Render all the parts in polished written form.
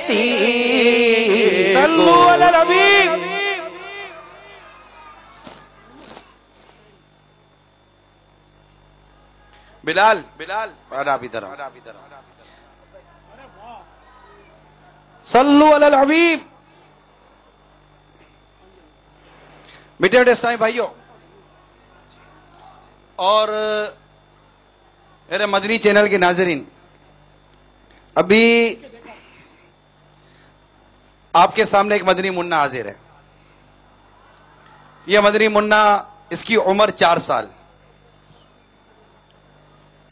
کسی صلو علی الحبیب. بلال آپ ادھر صلو علی الحبیب. میٹھے میٹھے اسلامی بھائیوں اور میرے مدنی چینل کے ناظرین، ابھی آپ کے سامنے ایک مدنی منا حاضر ہے. یہ مدنی منا، اس کی عمر 4 سال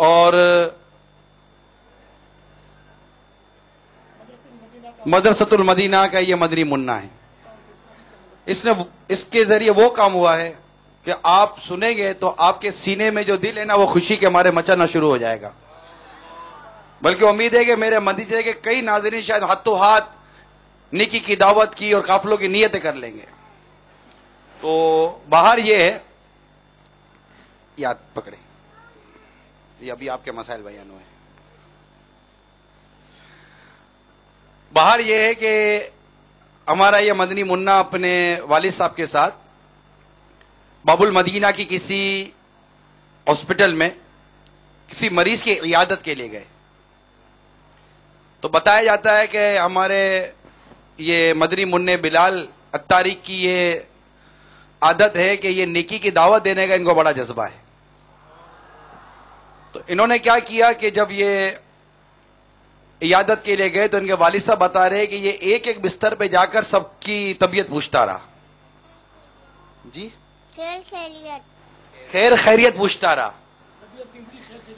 اور مدرسۃ المدینہ کا یہ مدنی منا ہے. اس کے ذریعے وہ کام ہوا ہے کہ آپ سنیں گے تو آپ کے سینے میں جو دل ہے نا وہ خوشی کے مارے مچانا شروع ہو جائے گا. بلکہ امید ہے کہ میرے مدینے کے کئی ناظرین شاید ہاتھوں ہاتھ نیکی کی دعوت کی اور قافلوں کی نیتیں کر لیں گے. تو باہر یہ ہے، یاد پکڑے، یہ ابھی آپ کے مسائل بیان ہوئے. باہر یہ ہے کہ ہمارا یہ مدنی منا اپنے والد صاحب کے ساتھ باب المدینہ کی کسی ہاسپٹل میں کسی مریض کی عیادت کے لیے گئے. تو بتایا جاتا ہے کہ ہمارے یہ مدنی منع بلال اتاری کی یہ عادت ہے کہ یہ نیکی کی دعوت دینے کا ان کو بڑا جذبہ ہے. تو انہوں نے کیا کیا کہ جب یہ عیادت کے لیے گئے تو ان کے والد صاحب بتا رہے کہ یہ ایک ایک بستر پہ جا کر سب کی طبیعت پوچھتا رہا. جی خیر خیریت پوچھتا رہا.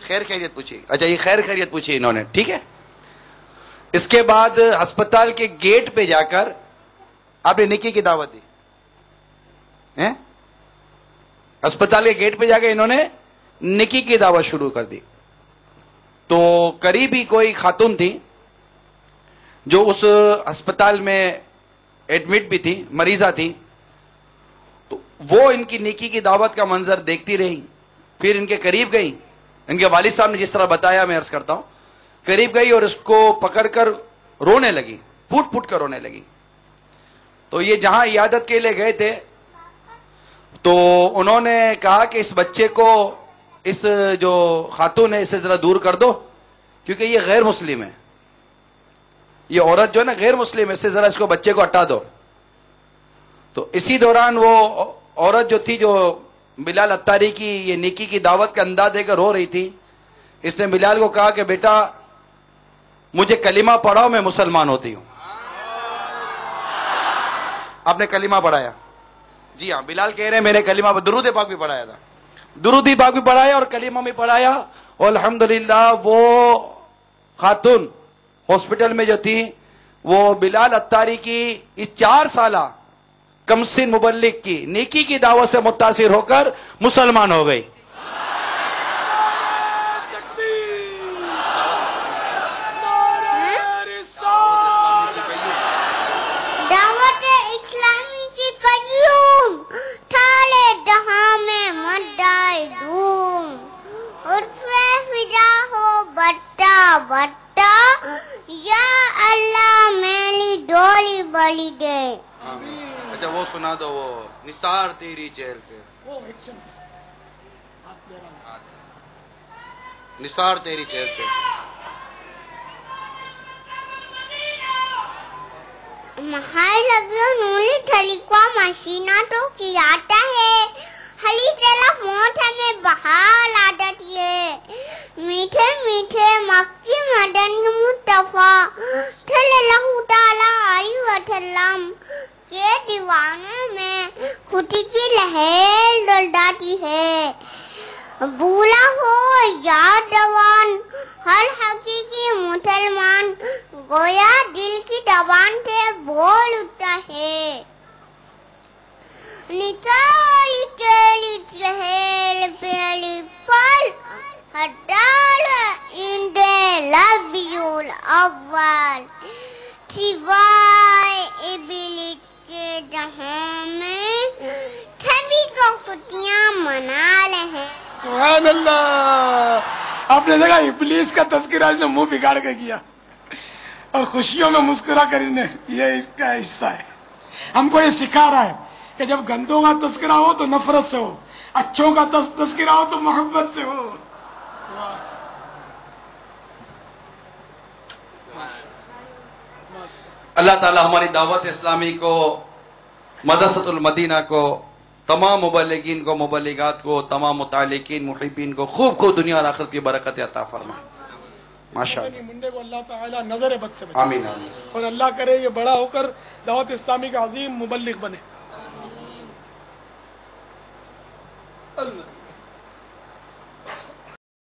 خیر خیریت پوچھی. اچھا یہ خیر خیریت پوچھی انہوں نے، ٹھیک ہے. اس کے بعد ہسپتال کے گیٹ پہ جا کر آپ نے نیکی کی دعوت دی. ہسپتال کے گیٹ پہ جا کے انہوں نے نیکی کی دعوت شروع کر دی. تو قریبی کوئی خاتون تھی جو اس ہسپتال میں ایڈمٹ بھی تھی، مریضہ تھی. تو وہ ان کی نیکی کی دعوت کا منظر دیکھتی رہی. پھر ان کے قریب گئی. ان کے والد صاحب نے جس طرح بتایا میں عرض کرتا ہوں، قریب گئی اور اس کو پکڑ کر رونے لگی، پھوٹ پھوٹ کر رونے لگی. تو یہ جہاں عیادت کے لیے گئے تھے تو انہوں نے کہا کہ اس بچے کو، اس جو خاتون ہے اسے ذرا دور کر دو کیونکہ یہ غیر مسلم ہے. یہ عورت جو ہے نا غیر مسلم ہے، اس سے ذرا اس کو بچے کو ہٹا دو. تو اسی دوران وہ عورت جو تھی، جو بلال اتاری کی یہ نیکی کی دعوت کا انداز دے کر رو رہی تھی، اس نے بلال کو کہا کہ بیٹا مجھے کلمہ پڑھاؤ، میں مسلمان ہوتی ہوں. آپ نے کلمہ پڑھایا؟ جی ہاں. بلال کہہ رہے ہیں میں نے کلمہ درود پاک بھی پڑھایا تھا، درود پاک بھی پڑھایا اور کلمہ بھی پڑھایا. اور الحمدللہ وہ خاتون ہاسپٹل میں جو تھی وہ بلال اتاری کی اس 4 سالہ کم سن مبلغ کی نیکی کی دعوت سے متاثر ہو کر مسلمان ہو گئی. اچھا وہ سنا دو، وہ نثار تیری چہر پہ، نثار تیری چہر پہ. مہائی لگیو نولی تھلیکوا مشینہ تو کیاتا ہے ہلی چلا موت ہمیں بحال عادت یہ میٹھے میٹھے مکی مدنی مصطفیٰ صلی اللہ تعالیٰ علیہ وسلم کے دیوانوں میں خوشی کی لہر ڈلڈاتی ہے. بولا ہو یاد جوان ہر حقیقی مسلمان گویا دل کی زبان سے بول اٹھتا ہے. نچالی چلی چہل پہلی پل ہٹال اندے لبیول اول سوائے ابلیس کے جہاں میں سبھی کو خوشیاں منا لے. سبحان اللہ. آپ نے دیکھا ابلیس کا تذکرہ اس نے منہ بگاڑ کے کیا. اور خوشیوں میں مسکرا کر یہ اس کا حصہ ہے. ہم کو یہ سکھا رہا ہے کہ جب گندوں کا تذکرہ ہو تو نفرت سے ہو، اچھوں کا تذکرہ ہو تو محبت سے ہو. اللہ تعالی ہماری دعوت اسلامی کو، مدرسۃ المدینہ کو، تمام مبلغین کو، مبلغات کو، تمام متعلقین محبین کو خوب خوب دنیا اور آخرت کی برکت عطا فرمائے. ماشاءاللہ. منڈے کو اللہ تعالیٰ نظر بد سے بچائے. آمین آمین. اور اللہ کرے یہ بڑا ہو کر دعوت اسلامی کا عظیم مبلغ بنے.